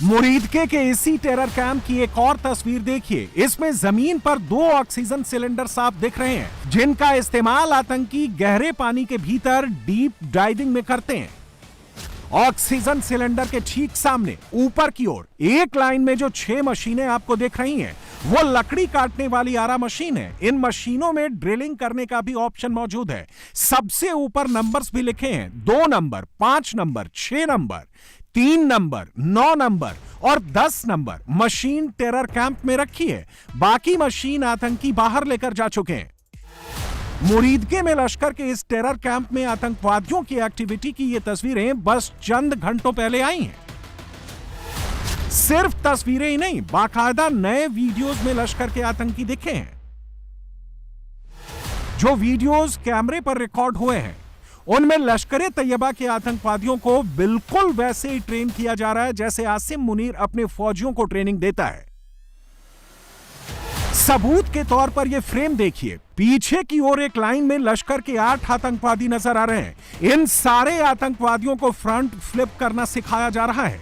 मुरीदके के इसी terror camp की एक और तस्वीर देखिए। इसमें जमीन पर 2 ऑक्सीजन सिलेंडर साफ दिख रहे हैं, जिनका इस्तेमाल आतंकी गहरे पानी के भीतर डीप डाइविंग में करते हैं। ऑक्सीजन सिलेंडर के ठीक सामने ऊपर की ओर एक लाइन में जो 6 मशीनें आपको दिख रही हैं, वो लकड़ी काटने वाली आरा मशीन है। इन मशीनों में ड्रिलिंग करने का भी ऑप्शन मौजूद है। सबसे ऊपर नंबर्स भी लिखे हैं, 2 number, 5 number, 6 number, 3 number, 9 number और 10 नंबर मशीन टेरर कैंप में रखी है। बाकी मशीन आतंकी बाहर लेकर जा चुके हैं। मुरीदके में लश्कर के इस टेरर कैंप में आतंकवादियों की एक्टिविटी की ये तस्वीरें बस चंद घंटों पहले आई हैं। सिर्फ तस्वीरें ही नहीं, बाकायदा नए वीडियोस में लश्कर के आतंकी दिखे हैं। जो वीडियोस कैमरे पर रिकॉर्ड हुए हैं, उनमें लश्कर तैयबा के आतंकवादियों को बिल्कुल वैसे ही ट्रेन किया जा रहा है जैसे आसिम मुनीर अपने फौजियों को ट्रेनिंग देता है। सबूत के तौर पर यह फ्रेम देखिए। पीछे की ओर एक लाइन में लश्कर के 8 आतंकवादी नजर आ रहे हैं। इन सारे आतंकवादियों को फ्रंट फ्लिप करना सिखाया जा रहा है।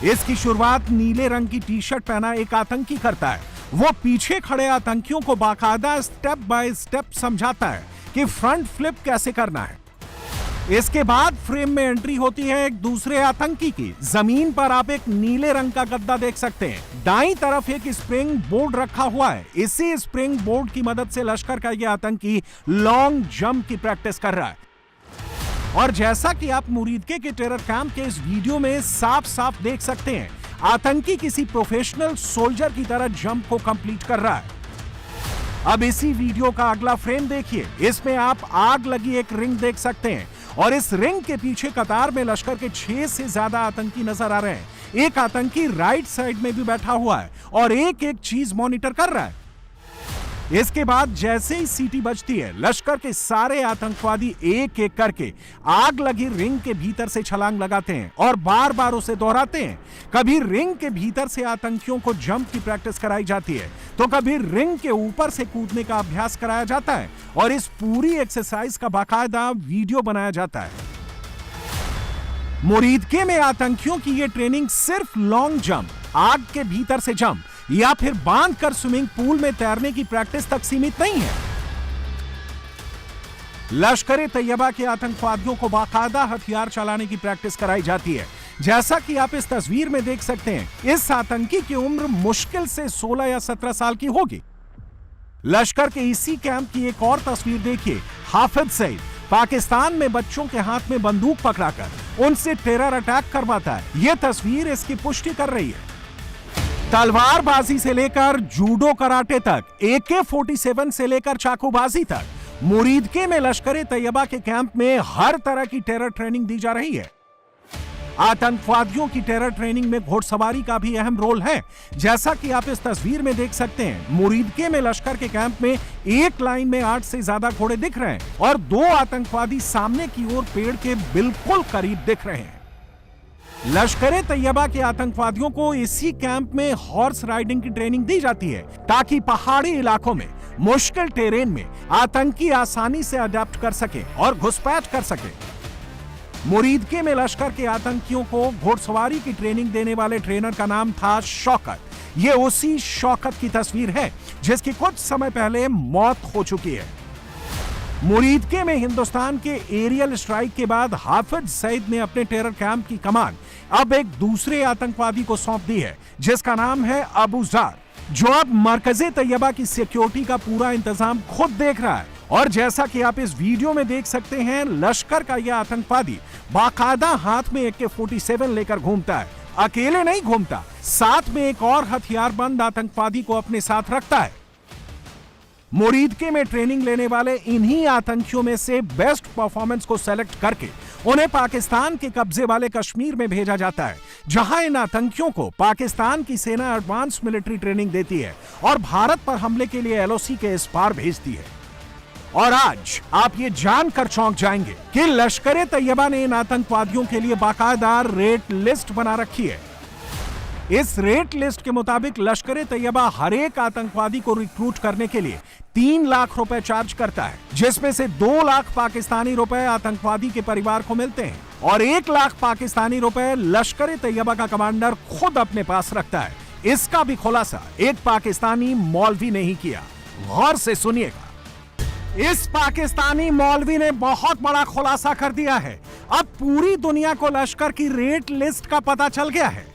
इसकी शुरुआत नीले रंग की टी शर्ट पहना एक आतंकी करता है। वो पीछे खड़े आतंकियों को बाकायदा स्टेप बाय स्टेप समझाता है कि फ्रंट फ्लिप कैसे करना है। इसके बाद फ्रेम में एंट्री होती है एक दूसरे आतंकी की। जमीन पर आप एक नीले रंग का गद्दा देख सकते हैं। दाईं तरफ एक स्प्रिंग बोर्ड रखा हुआ है। इसी स्प्रिंग बोर्ड की मदद से लश्कर का यह आतंकी लॉन्ग जंप की प्रैक्टिस कर रहा है। और जैसा कि आप मुरीदके के टेरर कैंप के इस वीडियो में साफ साफ देख सकते हैं, आतंकी किसी प्रोफेशनल सोल्जर की तरह जंप को कंप्लीट कर रहा है। अब इसी वीडियो का अगला फ्रेम देखिए। इसमें आप आग लगी एक रिंग देख सकते हैं और इस रिंग के पीछे कतार में लश्कर के 6 से ज्यादा आतंकी नजर आ रहे हैं। एक आतंकी राइट साइड में भी बैठा हुआ है और एक एक चीज मॉनिटर कर रहा है। इसके बाद जैसे ही सीटी बजती है, लश्कर के सारे आतंकवादी एक एक करके आग लगी रिंग के भीतर से छलांग लगाते हैं और बार बार उसे दोहराते हैं। कभी रिंग के भीतर से आतंकियों को जंप की प्रैक्टिस कराई जाती है, तो कभी रिंग के ऊपर से कूदने का अभ्यास कराया जाता है और इस पूरी एक्सरसाइज का बाकायदा वीडियो बनाया जाता है। मुरीदके में आतंकियों की यह ट्रेनिंग सिर्फ लॉन्ग जंप, आग के भीतर से जंप या फिर बांधकर स्विमिंग पूल में तैरने की प्रैक्टिस तक सीमित नहीं है। लश्कर तैयबा के आतंकवादियों को बाकायदा हथियार चलाने की प्रैक्टिस कराई जाती है। जैसा कि आप इस तस्वीर में देख सकते हैं, इस आतंकी की उम्र मुश्किल से 16 या 17 साल की होगी। लश्कर के इसी कैंप की एक और तस्वीर देखिए। हाफिज सईद पाकिस्तान में बच्चों के हाथ में बंदूक पकड़ाकर उनसे टेरर अटैक करवाता है। यह तस्वीर इसकी पुष्टि कर रही है। तलवारबाजी से लेकर जूडो कराटे तक, AK-47 से लेकर चाकूबाजी तक, मुरीदके में लश्कर तैयबा के कैंप में हर तरह की टेरर ट्रेनिंग दी जा रही है। आतंकवादियों की टेरर ट्रेनिंग में घोड़सवारी का भी अहम रोल है। जैसा कि आप इस तस्वीर में देख सकते हैं, मुरीदके में लश्कर के कैंप में एक लाइन में 8 से ज्यादा घोड़े दिख रहे हैं और 2 आतंकवादी सामने की ओर पेड़ के बिल्कुल करीब दिख रहे हैं। लश्कर तैयबा के आतंकवादियों को इसी कैंप में हॉर्स राइडिंग की ट्रेनिंग दी जाती है ताकि पहाड़ी इलाकों में मुश्किल टेरेन में आतंकी आसानी से अडेप्ट कर सके और घुसपैठ कर सके। मुरीदके में लश्कर के आतंकियों को घोड़सवारी की ट्रेनिंग देने वाले ट्रेनर का नाम था शौकत। यह उसी शौकत की तस्वीर है जिसकी कुछ समय पहले मौत हो चुकी है। मुरीदके में हिंदुस्तान के एरियल स्ट्राइक के बाद हाफिज सईद ने अपने टेरर कैंप की कमान अब एक दूसरे आतंकवादी को सौंप दी है, जिसका नाम है अबू जार, जो अब मरकज़े तैयबा की सिक्योरिटी का पूरा इंतजाम खुद देख रहा है। और जैसा कि आप इस वीडियो में देख सकते हैं, लश्कर का यह आतंकवादी बाकायदा हाथ में AK-47 लेकर घूमता है। अकेले नहीं घूमता, साथ में एक और हथियारबंद आतंकवादी को अपने साथ रखता है। मुरीदके में ट्रेनिंग लेने वाले इन्हीं आतंकियों में से बेस्ट परफॉर्मेंस को सेलेक्ट करके उन्हें पाकिस्तान के कब्जे वाले कश्मीर में भेजा जाता है, जहां इन आतंकियों को पाकिस्तान की सेना एडवांस मिलिट्री ट्रेनिंग देती है और भारत पर हमले के लिए LOC के इस पार भेजती है। और आज आप ये जानकर चौंक जाएंगे कि लश्कर तैयबा ने इन आतंकवादियों के लिए बाकायदा रेट लिस्ट बना रखी है। इस रेट लिस्ट के मुताबिक लश्कर तैयबा हर एक आतंकवादी को रिक्रूट करने के लिए 3 लाख रुपए चार्ज करता है, जिसमें से 2 लाख पाकिस्तानी रुपए आतंकवादी के परिवार को मिलते हैं। और 1 लाख पाकिस्तानी रुपए लश्कर ए तैयबा का कमांडर खुद अपने पास रखता है। इसका भी खुलासा एक पाकिस्तानी मौलवी ने ही किया। गौर से सुनिएगा। इस पाकिस्तानी मौलवी ने बहुत बड़ा खुलासा कर दिया है। अब पूरी दुनिया को लश्कर की रेट लिस्ट का पता चल गया है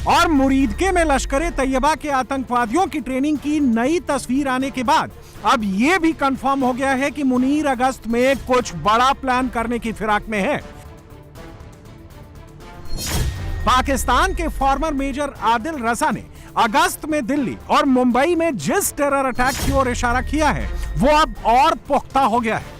और मुरीदके में लश्कर ए तैयबा के आतंकवादियों की ट्रेनिंग की नई तस्वीर आने के बाद अब यह भी कंफर्म हो गया है कि मुनीर अगस्त में कुछ बड़ा प्लान करने की फिराक में है। पाकिस्तान के फॉर्मर मेजर आदिल रजा ने अगस्त में दिल्ली और मुंबई में जिस टेरर अटैक की ओर इशारा किया है वो अब और पुख्ता हो गया है।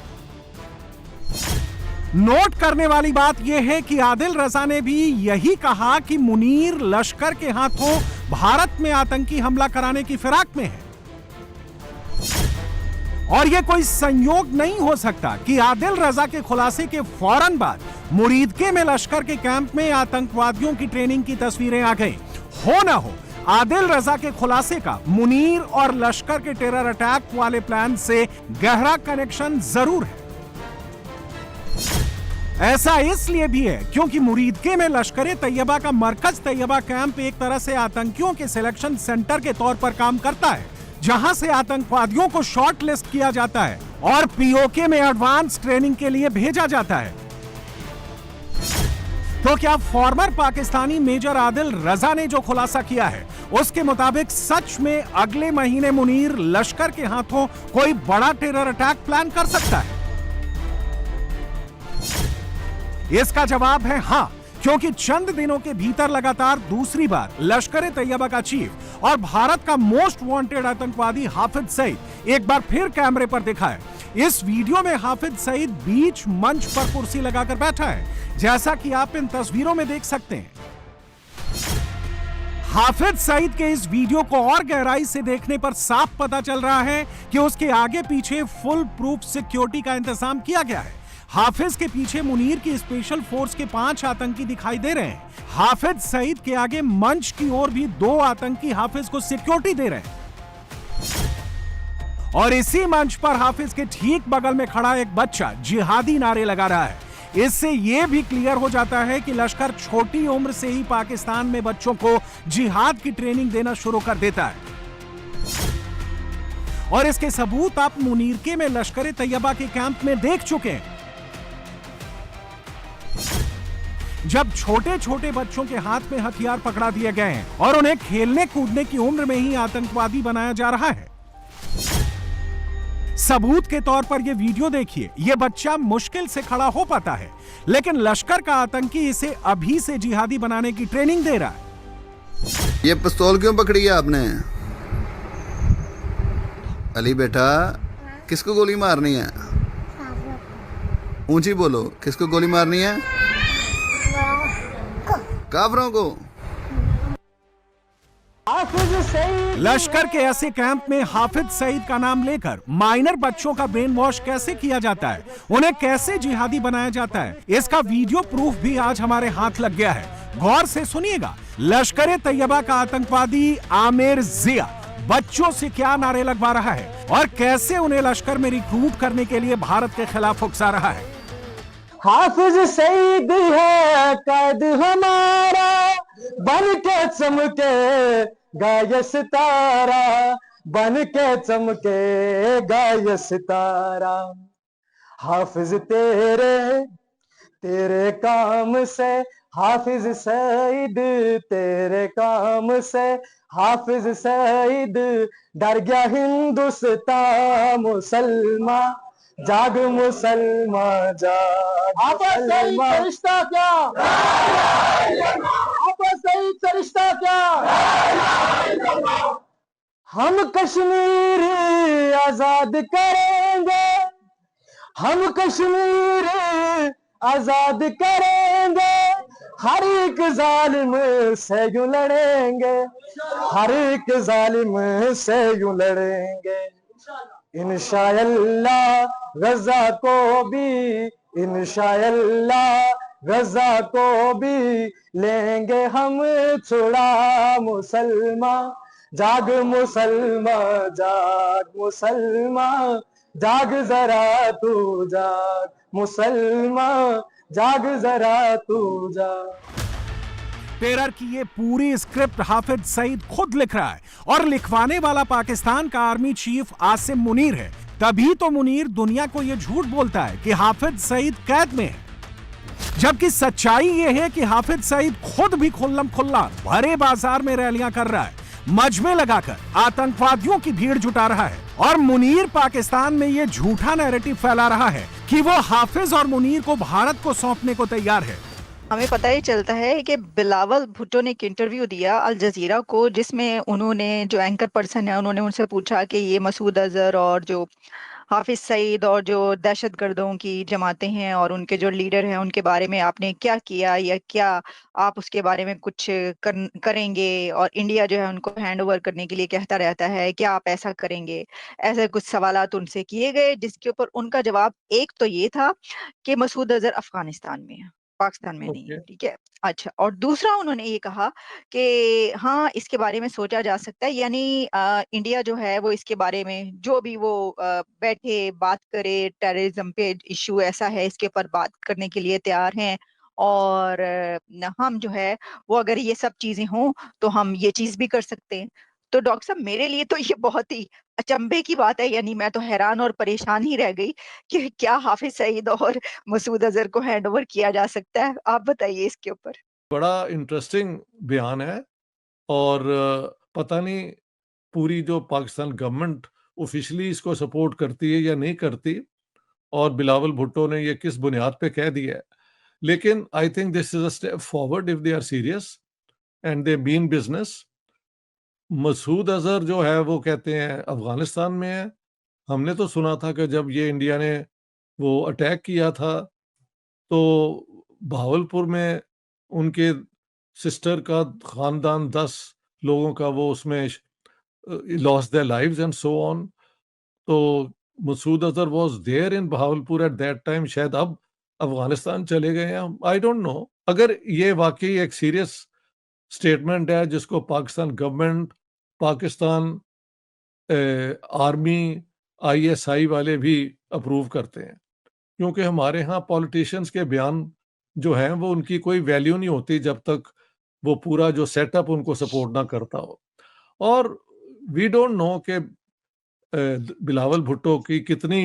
नोट करने वाली बात यह है कि आदिल रजा ने भी यही कहा कि मुनीर लश्कर के हाथों भारत में आतंकी हमला कराने की फिराक में है और यह कोई संयोग नहीं हो सकता कि आदिल रजा के खुलासे के फौरन बाद मुरीदके में लश्कर के कैंप में आतंकवादियों की ट्रेनिंग की तस्वीरें आ गई। हो ना हो, आदिल रजा के खुलासे का मुनीर और लश्कर के टेरर अटैक वाले प्लान से गहरा कनेक्शन जरूर है। ऐसा इसलिए भी है क्योंकि मुरीदके में लश्कर ए तैयबा का मरकज तैयबा कैंप एक तरह से आतंकियों के सिलेक्शन सेंटर के तौर पर काम करता है, जहां से आतंकवादियों को शॉर्ट लिस्ट किया जाता है और पीओके में एडवांस ट्रेनिंग के लिए भेजा जाता है। तो क्या फॉर्मर पाकिस्तानी मेजर आदिल रजा ने जो खुलासा किया है उसके मुताबिक सच में अगले महीने मुनीर लश्कर के हाथों कोई बड़ा टेरर अटैक प्लान कर सकता है? इसका जवाब है हां, क्योंकि चंद दिनों के भीतर लगातार दूसरी बार लश्कर ए तैयबा का चीफ और भारत का मोस्ट वांटेड आतंकवादी हाफिज सईद एक बार फिर कैमरे पर दिखा है। इस वीडियो में हाफिज सईद बीच मंच पर कुर्सी लगाकर बैठा है, जैसा कि आप इन तस्वीरों में देख सकते हैं। हाफिज सईद के इस वीडियो को और गहराई से देखने पर साफ पता चल रहा है कि उसके आगे पीछे फुल प्रूफ सिक्योरिटी का इंतजाम किया गया है। हाफिज के पीछे मुनीर की स्पेशल फोर्स के 5 आतंकी दिखाई दे रहे हैं। हाफिज सईद के आगे मंच की ओर भी 2 आतंकी हाफिज को सिक्योरिटी दे रहे हैं और इसी मंच पर हाफिज के ठीक बगल में खड़ा एक बच्चा जिहादी नारे लगा रहा है। इससे यह भी क्लियर हो जाता है कि लश्कर छोटी उम्र से ही पाकिस्तान में बच्चों को जिहाद की ट्रेनिंग देना शुरू कर देता है और इसके सबूत आप मुनीरके में लश्कर ए तैयबा के कैंप में देख चुके हैं। जब छोटे छोटे बच्चों के हाथ में हथियार पकड़ा दिए गए हैं और उन्हें खेलने कूदने की उम्र में ही आतंकवादी बनाया जा रहा है। सबूत के तौर पर यह वीडियो देखिए। यह बच्चा मुश्किल से खड़ा हो पाता है, लेकिन लश्कर का आतंकी इसे अभी से जिहादी बनाने की ट्रेनिंग दे रहा है। ये पिस्तौल क्यों पकड़ी है आपने? अली बेटा, किसको गोली मारनी है? ऊंची बोलो, किसको गोली मारनी है? काफरों को। लश्कर के ऐसे कैंप में हाफिज सईद का नाम लेकर माइनर बच्चों का ब्रेन वॉश कैसे किया जाता है, उन्हें कैसे जिहादी बनाया जाता है, इसका वीडियो प्रूफ भी आज हमारे हाथ लग गया है। गौर से सुनिएगा। लश्कर ए तैयबा का आतंकवादी आमिर जिया बच्चों से क्या नारे लगवा रहा है और कैसे उन्हें लश्कर में रिक्रूट करने के लिए भारत के खिलाफ उकसा रहा है। हाफिज सईद है कैद हमारा, बन के चमके गाय सितारा, बन के चमके गाय सितारा। हाफिज तेरे तेरे काम से, हाफिज सईद तेरे काम से, हाफिज सईद डर गया हिंदुस्तान मुसलमान, जाग मुसलमान जाग। आपस सही रिश्ता क्या? आपस सही रिश्ता क्या? हम कश्मीर आजाद करेंगे, हम कश्मीर आजाद करेंगे, हर एक जालिम से यूं लड़ेंगे, हर एक जालिम से यूं लड़ेंगे। इंशाअल्लाह गजा को भी, इंशाअल्लाह गजा को भी लेंगे हम छुड़ा मुसलमान, जाग मुसलमान जाग मुसलमान, जाग जरा तू जाग मुसलमान, जाग जरा तू जा। टेरर की ये पूरी स्क्रिप्ट हाफिज सईद खुद लिख रहा है और लिखवाने वाला पाकिस्तान का आर्मी चीफ आसिम मुनीर है। तभी तो मुनीर दुनिया को ये झूठ बोलता है कि हाफिज सईद कैद में है, जबकि सच्चाई ये है कि हाफिज सईद खुद भी खुल्लम खुल्ला भरे बाजार में रैलियां कर रहा है, मजमे लगाकर आतंकवादियों की भीड़ जुटा रहा है। और मुनीर पाकिस्तान में ये झूठा नैरेटिव फैला रहा है कि वो हाफिज और मुनीर को भारत को सौंपने को तैयार है। हमें पता ही चलता है कि बिलावल भुट्टो ने एक इंटरव्यू दिया अल जजीरा को, जिसमें उन्होंने, जो एंकर पर्सन है, उन्होंने उनसे पूछा कि ये मसूद अजहर और जो हाफिज सईद और जो दहशतगर्दों की जमातें हैं और उनके जो लीडर हैं उनके बारे में आपने क्या किया या क्या आप उसके बारे में कुछ करेंगे, और इंडिया जो है उनको हैंड ओवर करने के लिए कहता रहता है, क्या आप ऐसा करेंगे? ऐसे कुछ सवालात उनसे किए गए, जिसके ऊपर उनका जवाब एक तो ये था कि मसूद अजहर अफगानिस्तान में है, पाकिस्तान में नहीं है। ठीक है, अच्छा। और दूसरा उन्होंने ये कहा कि हाँ, इसके बारे में सोचा जा सकता है, यानी इंडिया जो है वो इसके बारे में जो भी वो बैठे बात करे, टेररिज्म पे इशू ऐसा है, इसके ऊपर बात करने के लिए तैयार हैं। और हम जो है वो, अगर ये सब चीजें हों तो हम ये चीज भी कर सकते हैं। तो डॉक्टर साहब, मेरे लिए तो ये बहुत ही अचंभे की बात है, यानी मैं तो हैरान और परेशान ही रह गई कि क्या हाफिज सईद और मसूद अजहर को हैंड ओवर किया जा सकता है? आप बताइए इसके ऊपर। बड़ा इंटरेस्टिंग बयान है और पता नहीं पूरी जो पाकिस्तान गवर्नमेंट ऑफिशियली इसको सपोर्ट करती है या नहीं करती, और बिलावल भुट्टो ने ये किस बुनियाद पे कह दिया है। लेकिन I think this is a step forward if they are serious and they mean business. Masood Azhar जो है वो कहते हैं अफगानिस्तान में है। हमने तो सुना था कि जब ये इंडिया ने वो अटैक किया था तो भावलपुर में उनके सिस्टर का खानदान 10 लोगों का वो उसमें lost their lives and so on. तो Masood Azhar was there in Bahawalpur at that time. शायद अब अफगानिस्तान चले गए हैं, आई डोंट नो। अगर ये वाकई एक सीरियस स्टेटमेंट है जिसको Pakistan government, Pakistan army, ISI वाले भी अप्रूव करते हैं, क्योंकि हमारे यहाँ पॉलिटिशियंस के बयान जो हैं वो उनकी कोई वैल्यू नहीं होती जब तक वो पूरा जो सेटअप उनको सपोर्ट ना करता हो। और वी डोंट नो कि बिलावल भुट्टो की कितनी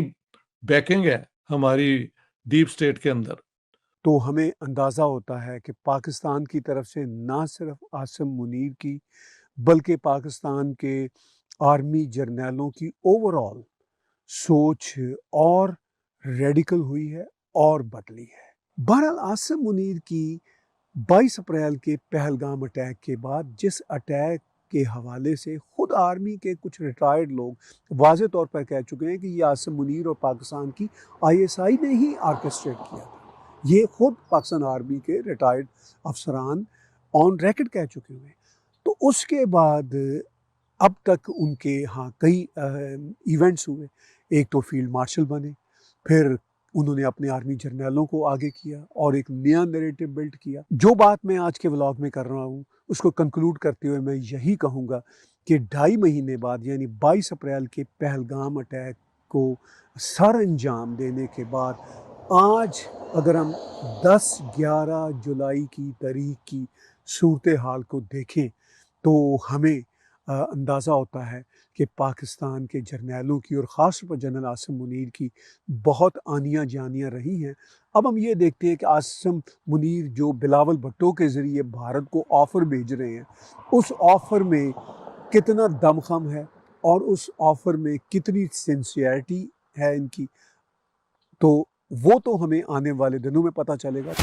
बैकिंग है हमारी डीप स्टेट के अंदर। तो हमें अंदाज़ा होता है कि पाकिस्तान की तरफ से ना सिर्फ आसिम मुनीर की बल्कि पाकिस्तान के आर्मी जर्नैलों की ओवरऑल सोच और रेडिकल हुई है और बदली है। बहरहाल आसिम मुनीर की 22 अप्रैल के पहलगाम अटैक के बाद जिस अटैक के हवाले से खुद आर्मी के कुछ रिटायर्ड लोग वाज़े तौर पर कह चुके हैं कि ये आसिम मुनीर और पाकिस्तान की आईएसआई ने ही ऑर्केस्ट्रेट किया था, ये खुद पाकिस्तान आर्मी के रिटायर्ड अफसरान ऑन रिकॉर्ड कह चुके हुए। तो उसके बाद अब तक उनके यहाँ कई इवेंट्स हुए। एक तो फील्ड मार्शल बने, फिर उन्होंने अपने आर्मी जर्नैलों को आगे किया और एक नया नैरेटिव बिल्ड किया। जो बात मैं आज के व्लॉग में कर रहा हूँ उसको कंक्लूड करते हुए मैं यही कहूँगा कि 2.5 महीने बाद यानी 22 अप्रैल के पहलगाम अटैक को सर अंजाम देने के बाद आज अगर हम 10-11 जुलाई की तारीख की सूरत हाल को देखें तो हमें अंदाज़ा होता है कि पाकिस्तान के जर्नैलों की और ख़ास तौर पर जनरल आसिम मुनीर की बहुत आनियाँ जानियाँ रही हैं। अब हम ये देखते हैं कि आसिम मुनीर जो बिलावल भुट्टो के ज़रिए भारत को ऑफ़र भेज रहे हैं, उस ऑफ़र में कितना दमख़म है और उस ऑफ़र में कितनी सिंसियरिटी है इनकी, तो वो तो हमें आने वाले दिनों में पता चलेगा।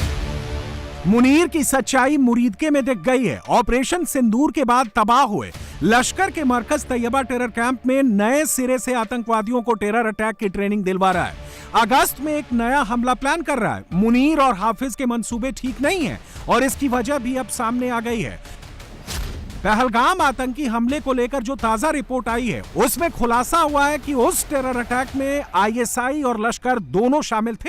मुनीर की सच्चाई मुरीदके में दिख गई है। ऑपरेशन सिंदूर के बाद तबाह हुए लश्कर के मरकज तैयबा टेरर कैंप में नए सिरे से आतंकवादियों को टेरर अटैक की ट्रेनिंग दिलवा रहा है। अगस्त में एक नया हमला प्लान कर रहा है। मुनीर और हाफिज के मंसूबे ठीक नहीं हैं और इसकी वजह भी अब सामने आ गई है। पहलगाम आतंकी हमले को लेकर जो ताजा रिपोर्ट आई है उसमें खुलासा हुआ है कि उस टेरर अटैक में आईएसआई और लश्कर दोनों शामिल थे।